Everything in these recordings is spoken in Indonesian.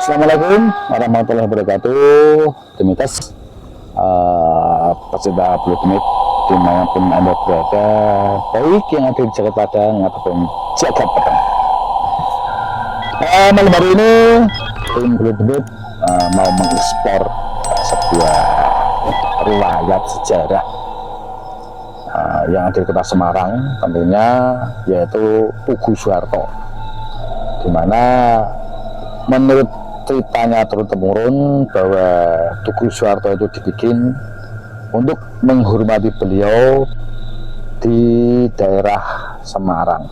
Assalamualaikum warahmatullahi wabarakatuh. Demitas pecinta bulu demit dimanapun Anda berada, baik yang ada di Jakarta Padang ataupun Jakarta Padang. Malam hari ini tim bulu demit mau mengeksplor sebuah riwayat sejarah yang ada di kota Semarang, tentunya yaitu Tugu Soeharto, di mana menurut ceritanya turun-temurun bahwa Tugu Soeharto itu dibikin untuk menghormati beliau di daerah Semarang.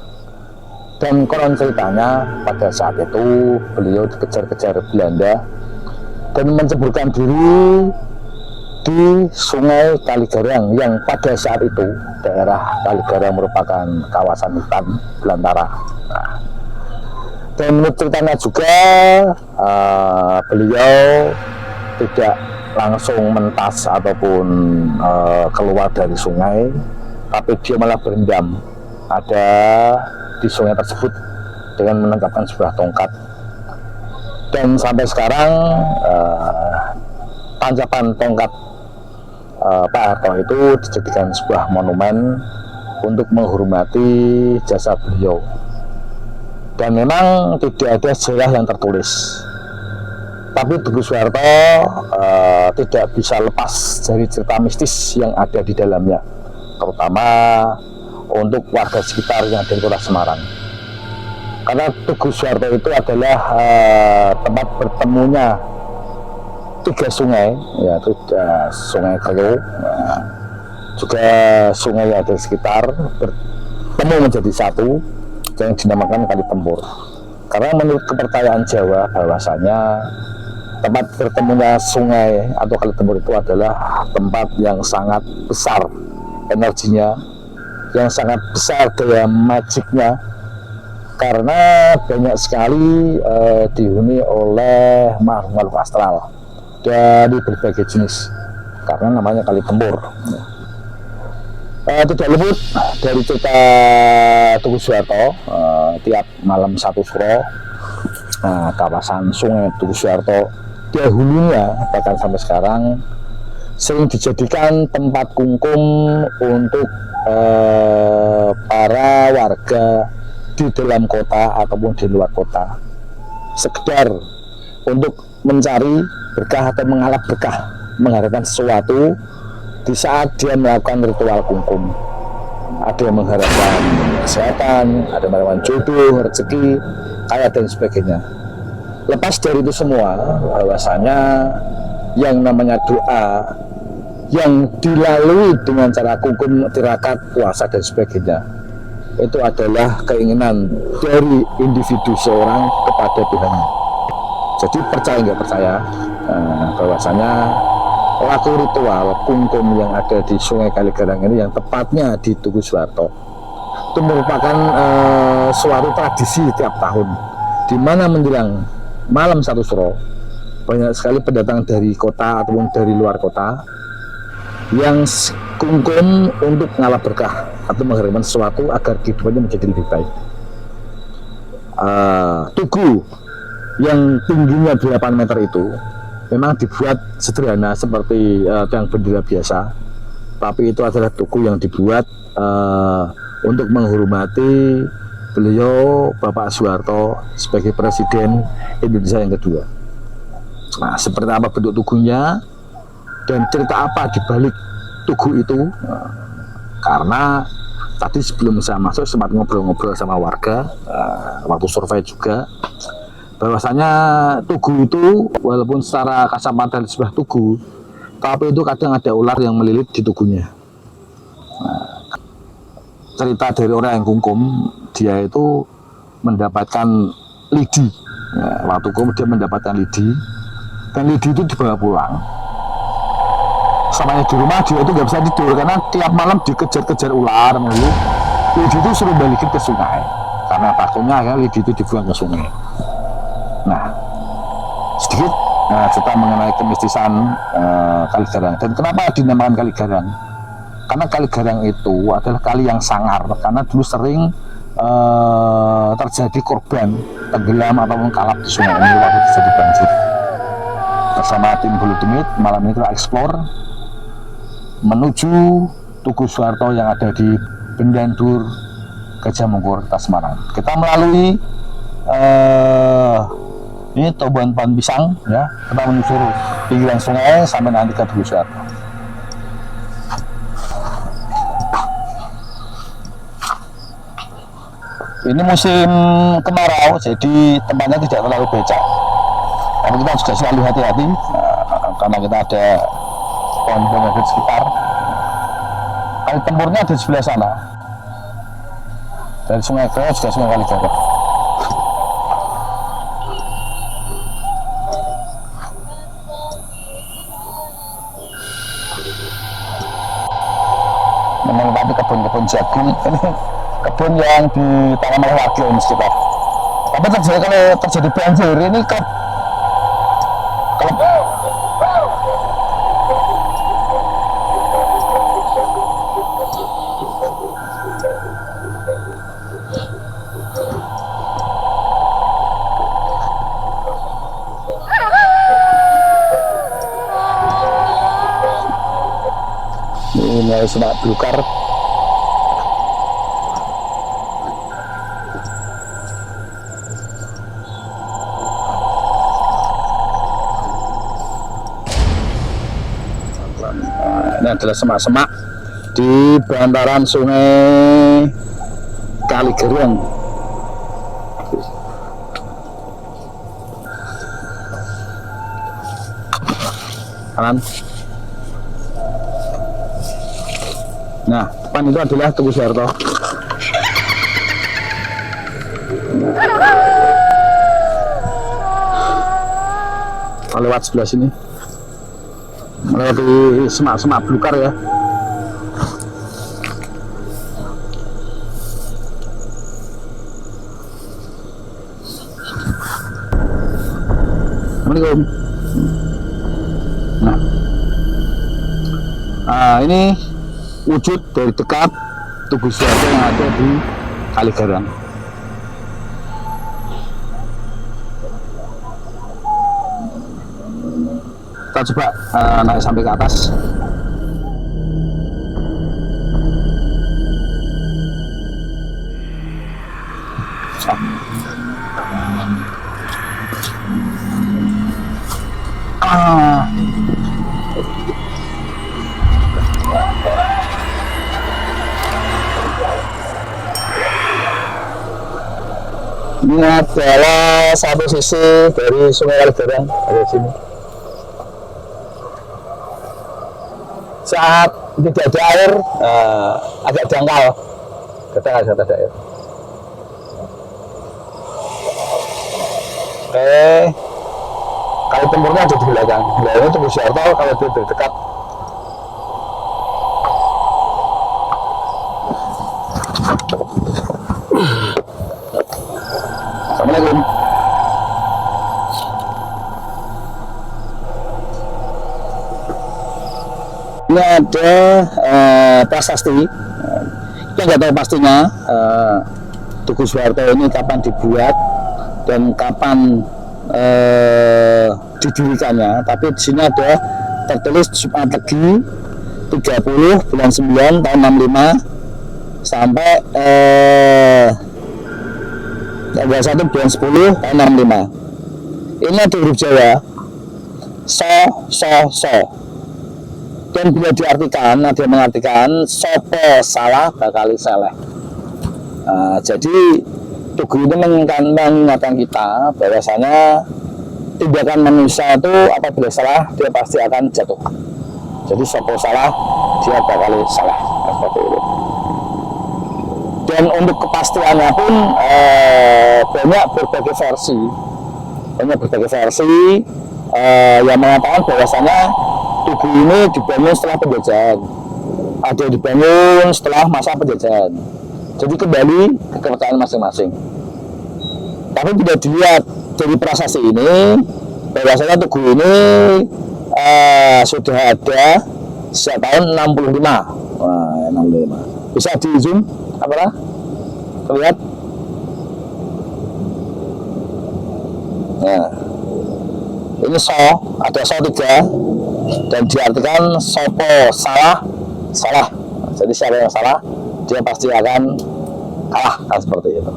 Dan konon ceritanya pada saat itu beliau dikejar-kejar Belanda dan menceburkan diri di Sungai Kaligarang, yang pada saat itu daerah Kaligarang merupakan kawasan hutan belantara. Dan menurut ceritanya juga beliau tidak langsung mentas ataupun keluar dari sungai, tapi dia malah berendam ada di sungai tersebut dengan menangkapkan sebuah tongkat. Dan sampai sekarang tancapan tongkat Pak Harto itu dijadikan sebuah monumen untuk menghormati jasa beliau. Dan memang tidak ada sejarah yang tertulis, tapi Tugu Soeharto tidak bisa lepas dari cerita mistis yang ada di dalamnya, terutama untuk warga sekitar yang ada di kota Semarang. Karena Tugu Soeharto itu adalah tempat bertemunya tiga sungai, yaitu Sungai Keruh, juga sungai yang ada di sekitar bertemu menjadi satu, yang dinamakan Kali Tempur. Karena menurut kepercayaan Jawa bahwasanya tempat bertemunya sungai atau Kali Tempur itu adalah tempat yang sangat besar energinya, yang sangat besar daya magicnya, karena banyak sekali dihuni oleh makhluk astral dari berbagai jenis, karena namanya Kali Tempur. Tidak luput dari cerita Tugu Soeharto, tiap malam satu suro kawasan Sungai Tugu Soeharto dahulunya bahkan sampai sekarang sering dijadikan tempat kungkum untuk para warga di dalam kota ataupun di luar kota, sekedar untuk mencari berkah atau mengalap berkah, mengharapkan sesuatu di saat dia melakukan ritual kungkum. Ada yang mengharapkan kesehatan, ada yang mengharapkan jodoh, rezeki, kaya dan sebagainya. Lepas dari itu semua, bahwasanya yang namanya doa yang dilalui dengan cara kungkum, tirakat, puasa dan sebagainya, itu adalah keinginan dari individu seorang kepada Tuhan. Jadi percaya nggak percaya, bahwasanya pelaku ritual kungkum yang ada di Sungai Kaligarang ini, yang tepatnya di Tugu Soeharto, itu merupakan suatu tradisi tiap tahun, di mana menjelang malam satu suro banyak sekali pendatang dari kota ataupun dari luar kota yang kungkum untuk ngalap berkah atau mengharapkan sesuatu agar kehidupannya menjadi lebih baik. Tugu yang tingginya 8 meter itu memang dibuat sederhana seperti tiang bendera biasa, tapi itu adalah tugu yang dibuat untuk menghormati beliau Bapak Soeharto sebagai Presiden Indonesia yang kedua. Nah, seperti apa bentuk tugunya dan cerita apa di balik tugu itu, karena tadi sebelum saya masuk sempat ngobrol-ngobrol sama warga waktu survei juga, bahwasanya tugu itu walaupun secara kasat mata sebuah tugu, tapi itu kadang ada ular yang melilit di tugunya. Cerita dari orang yang kungkum, dia itu mendapatkan lidi. Waktu dia mendapatkan lidi, dan lidi itu dibawa pulang. Samanya di rumah dia itu nggak bisa tidur karena tiap malam dikejar-kejar ular. Lidi itu suruh balikin ke sungai karena takutnya ya lidi itu dibuang ke sungai. Nah, sedikit cerita mengenai kemistisan Kaligarang dan kenapa dinamakan Kaligarang. Karena Kaligarang itu adalah kali yang sangar, karena dulu sering terjadi korban tenggelam ataupun kalap di sungai ini waktu terjadi banjir. Bersama tim Bulu Tumit malam ini kita explore menuju Tugu Suharto yang ada di Bendandur, Gajah Mungkur, Kota Semarang. Kita melalui ini Tumbuhan Pohon Pisang ya, kita menyusur pinggiran sungai sampai nanti ke Tugu Suharto. Ini musim kemarau, jadi tempatnya tidak terlalu becek. Tapi kita juga selalu hati-hati karena kita ada pohon-pohon di sekitar. Kali tempurnya di sebelah sana. Dari Sungai Garo juga Sungai Kaligaro. Menempati kebun-kebun jagung, ini kebun yang ditanam oleh warga ini sekitar. Tapi terjadi kalau terjadi banjir ini ini semak belukar. Ini adalah semak-semak di bantaran Sungai Kaligerang. Kanan. Nah, depan itu adalah Tugu Suharto. Lewat sebelah sini. Melewati semak-semak belukar ya. Assalamualaikum. Nah, ini wujud dari dekat Tugu Suharto yang ada di Kaligarang. Kita coba naik sampai ke atas. Ini adalah satu sisi dari Sungai Kaligarang dari sini. Saat tidak ada air, agak dangkal. Kita nggak ada air. Oke, kali tempurnya ada di belakang. Belakangnya Tugu Suharto kalau dia dekat. Assalamualaikum. Ini ada prasasti. Kita nggak tahu pastinya Tugu Suharto ini kapan dibuat dan kapan didirikannya. Tapi di sini ada tertulis Jumat Legi 30 bulan 9 tahun 65 sampai tanggal 1 bulan 10 tahun 65. Ini ada huruf Jawa so. Dan bila diartikan, ada yang mengartikan sopo salah bakali seleh. Jadi Tugu ini mengingatkan kita bahwasanya tindakan manusia itu apabila salah dia pasti akan jatuh. Jadi sopo salah dia bakali salah seperti itu. Dan untuk kepastiannya pun banyak berbagai versi yang mengatakan bahwasanya Tugu ini dibangun setelah penjajahan, ada yang dibangun setelah masa penjajahan. Jadi kembali ke kepercayaan masing-masing. Tapi tidak dilihat dari prasasti ini bahwasanya Tugu ini sudah ada sejak tahun 65. Wah, 65. Bisa di zoom apa? Terlihat? Nah, ini so, ada so 3 dan diartikan sopo salah, salah. Jadi siapa yang salah, dia pasti akan kalah, kan seperti itu.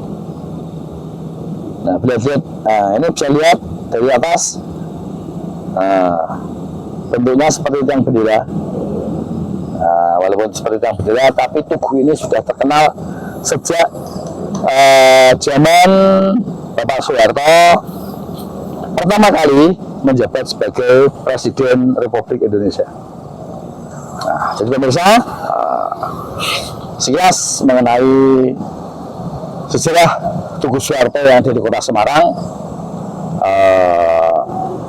Nah, lihat, nah, ini bisa lihat dari atas. Nah, bentuknya seperti tiang bendera. Nah, walaupun seperti tiang bendera, tapi tugu ini sudah terkenal sejak zaman Bapak Soeharto pertama kali menjabat sebagai Presiden Republik Indonesia. Nah, jadi pemirsa, sekilas mengenai sejarah Tugu Soeharto yang ada di Kota Semarang,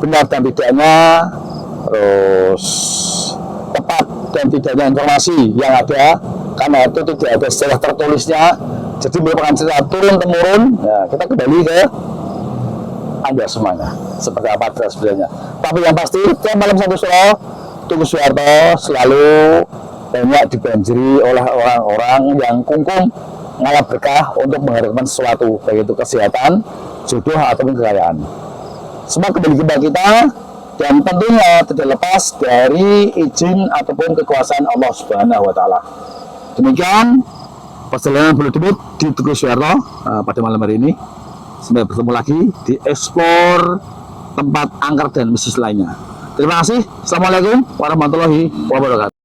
benar dan tidaknya, terus tepat dan tidaknya informasi yang ada, karena itu tidak ada sejarah tertulisnya, jadi merupakan cerita turun-temurun. Ya, kita kembali ke Anda semuanya, seperti apa adres sebenarnya. Tapi yang pasti, tiap malam Satu Suro, Tugu Soeharto selalu banyak dibanjiri oleh orang-orang yang kungkum ngalah berkah untuk mengharapkan sesuatu, baik itu kesehatan, jodoh, ataupun kekayaan. Semua kembali kepada kita, dan tentunya tidak lepas dari izin ataupun kekuasaan Allah Subhanahu wa Ta'ala. Demikian perjalanan Bulu Demit di Tugu Soeharto pada malam hari ini. Sampai bertemu lagi di eksplor tempat angker dan mistis lainnya. Terima kasih. Assalamualaikum warahmatullahi wabarakatuh.